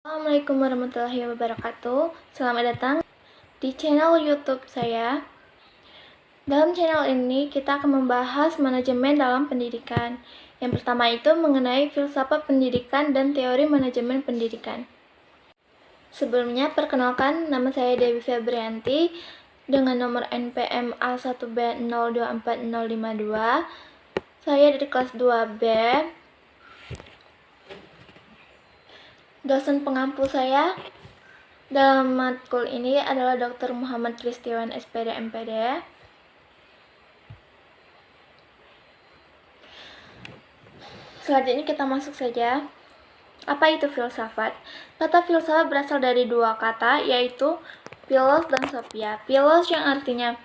Assalamualaikum warahmatullahi wabarakatuh. Selamat datang di channel YouTube saya. Dalam channel ini kita akan membahas manajemen dalam pendidikan. Yang pertama itu mengenai filsafat pendidikan dan teori manajemen pendidikan. Sebelumnya, perkenalkan, nama saya Dewi Febrianti dengan nomor NPM A1B024052. Saya dari kelas 2B. Dosen pengampu saya dalam matkul ini adalah Dr. Muhammad Kristiawan SPD MPD. Selanjutnya kita masuk saja. Apa itu filsafat? Kata filsafat berasal dari dua kata, yaitu philos dan sophia. Philos yang artinya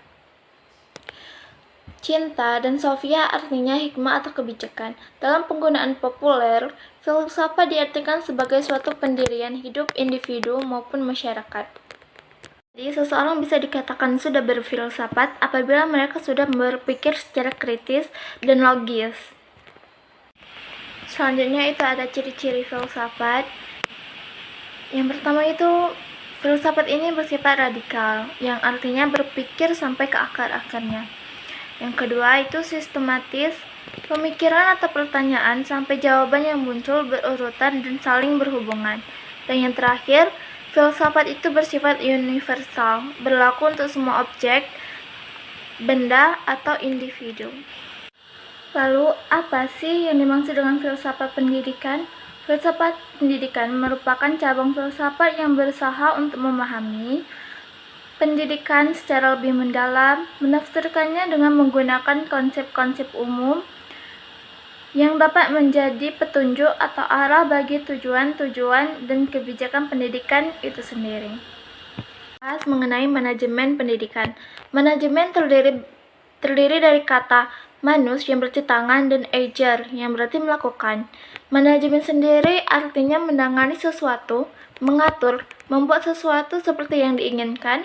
cinta dan sophia artinya hikmah atau kebijakan. Dalam penggunaan populer, filsafat diartikan sebagai suatu pendirian hidup individu maupun masyarakat. Jadi, seseorang bisa dikatakan sudah berfilsafat apabila mereka sudah berpikir secara kritis dan logis. Selanjutnya itu ada ciri-ciri filsafat. Yang pertama itu, filsafat ini bersifat radikal, yang artinya berpikir sampai ke akar-akarnya. Yang kedua itu sistematis, pemikiran atau pertanyaan sampai jawaban yang muncul berurutan dan saling berhubungan. Dan yang terakhir, filsafat itu bersifat universal, berlaku untuk semua objek, benda, atau individu. Lalu, apa sih yang dimaksud dengan filsafat pendidikan? Filsafat pendidikan merupakan cabang filsafat yang berusaha untuk memahami pendidikan secara lebih mendalam, menafsirkannya dengan menggunakan konsep-konsep umum yang dapat menjadi petunjuk atau arah bagi tujuan-tujuan dan kebijakan pendidikan itu sendiri. Bahas mengenai manajemen pendidikan. Manajemen terdiri dari kata manus yang berarti tangan dan ejer yang berarti melakukan. Manajemen sendiri artinya menangani sesuatu, mengatur, membuat sesuatu seperti yang diinginkan,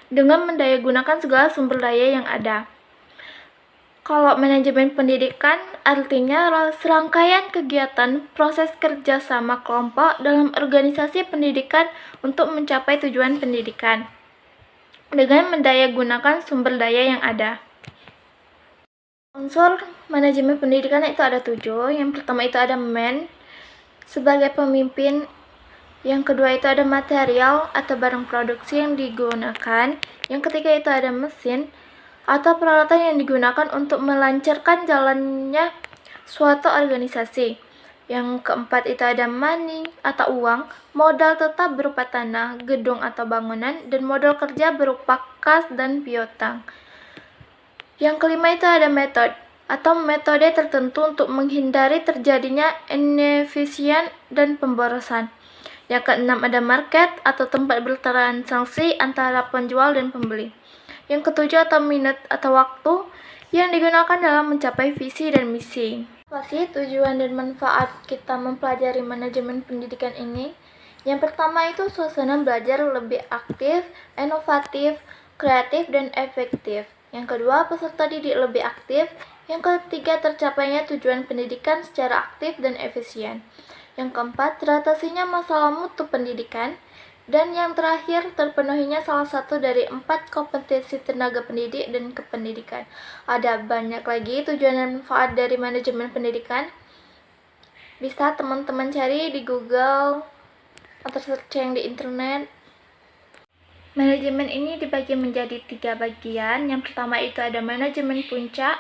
dengan mendayagunakan segala sumber daya yang ada. Kalau manajemen pendidikan artinya serangkaian kegiatan proses kerja sama kelompok dalam organisasi pendidikan untuk mencapai tujuan pendidikan dengan mendayagunakan sumber daya yang ada. Unsur manajemen pendidikan itu ada 7. Yang pertama itu ada man sebagai pemimpin. Yang kedua itu ada material atau barang produksi yang digunakan. Yang ketiga itu ada mesin atau peralatan yang digunakan untuk melancarkan jalannya suatu organisasi. Yang keempat itu ada money atau uang, modal tetap berupa tanah, gedung atau bangunan, dan modal kerja berupa kas dan piutang. Yang kelima itu ada metode atau metode tertentu untuk menghindari terjadinya inefisien dan pemborosan. Yang keenam ada market atau tempat bertransaksi antara penjual dan pembeli. Yang ketujuh atau minute atau waktu yang digunakan dalam mencapai visi dan misi. Apa sih tujuan dan manfaat kita mempelajari manajemen pendidikan ini? Yang pertama itu suasana belajar lebih aktif, inovatif, kreatif, dan efektif. Yang kedua, peserta didik lebih aktif. Yang ketiga, tercapainya tujuan pendidikan secara aktif dan efisien. Yang keempat, teratasinya masalah mutu pendidikan. Dan yang terakhir, terpenuhinya salah satu dari 4 kompetensi tenaga pendidik dan kependidikan. Ada banyak lagi tujuan dan manfaat dari manajemen pendidikan. Bisa teman-teman cari di Google atau searching di internet. Manajemen ini dibagi menjadi 3 bagian. Yang pertama itu ada manajemen puncak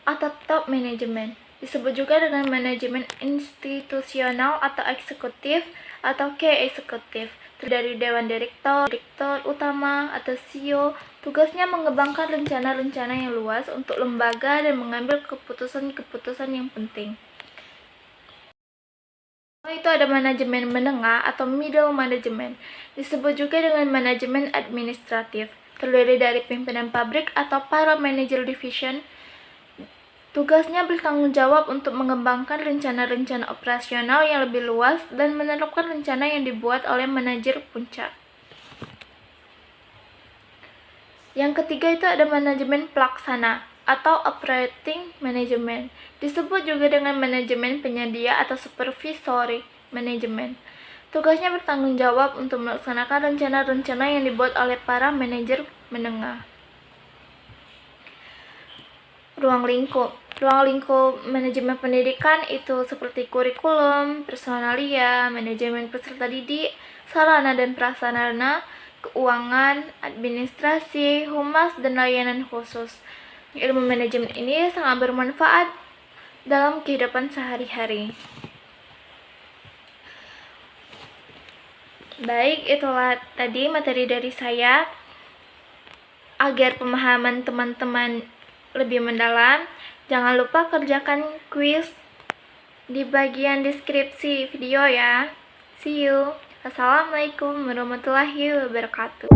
atau top management. Disebut juga dengan manajemen institusional atau eksekutif atau key eksekutif. Dari Dewan Direktur, Direktur Utama atau CEO, tugasnya mengembangkan rencana-rencana yang luas untuk lembaga dan mengambil keputusan-keputusan yang penting. Itu ada manajemen menengah atau middle management. Disebut juga dengan manajemen administratif. Terdiri dari pimpinan pabrik atau para manajer division. Tugasnya bertanggung jawab untuk mengembangkan rencana-rencana operasional yang lebih luas dan menerapkan rencana yang dibuat oleh manajer puncak. Yang ketiga itu ada manajemen pelaksana atau operating management. Disebut juga dengan manajemen penyedia atau supervisory management. Tugasnya bertanggung jawab untuk melaksanakan rencana-rencana yang dibuat oleh para manajer menengah. Ruang lingkup manajemen pendidikan itu seperti kurikulum, personalia, manajemen peserta didik, sarana dan prasarana, keuangan, administrasi, humas, dan layanan khusus. Ilmu manajemen ini sangat bermanfaat dalam kehidupan sehari-hari. Baik, itulah tadi materi dari saya. Agar pemahaman teman-teman lebih mendalam, jangan lupa kerjakan kuis di bagian deskripsi video ya. See you. Assalamualaikum warahmatullahi wabarakatuh.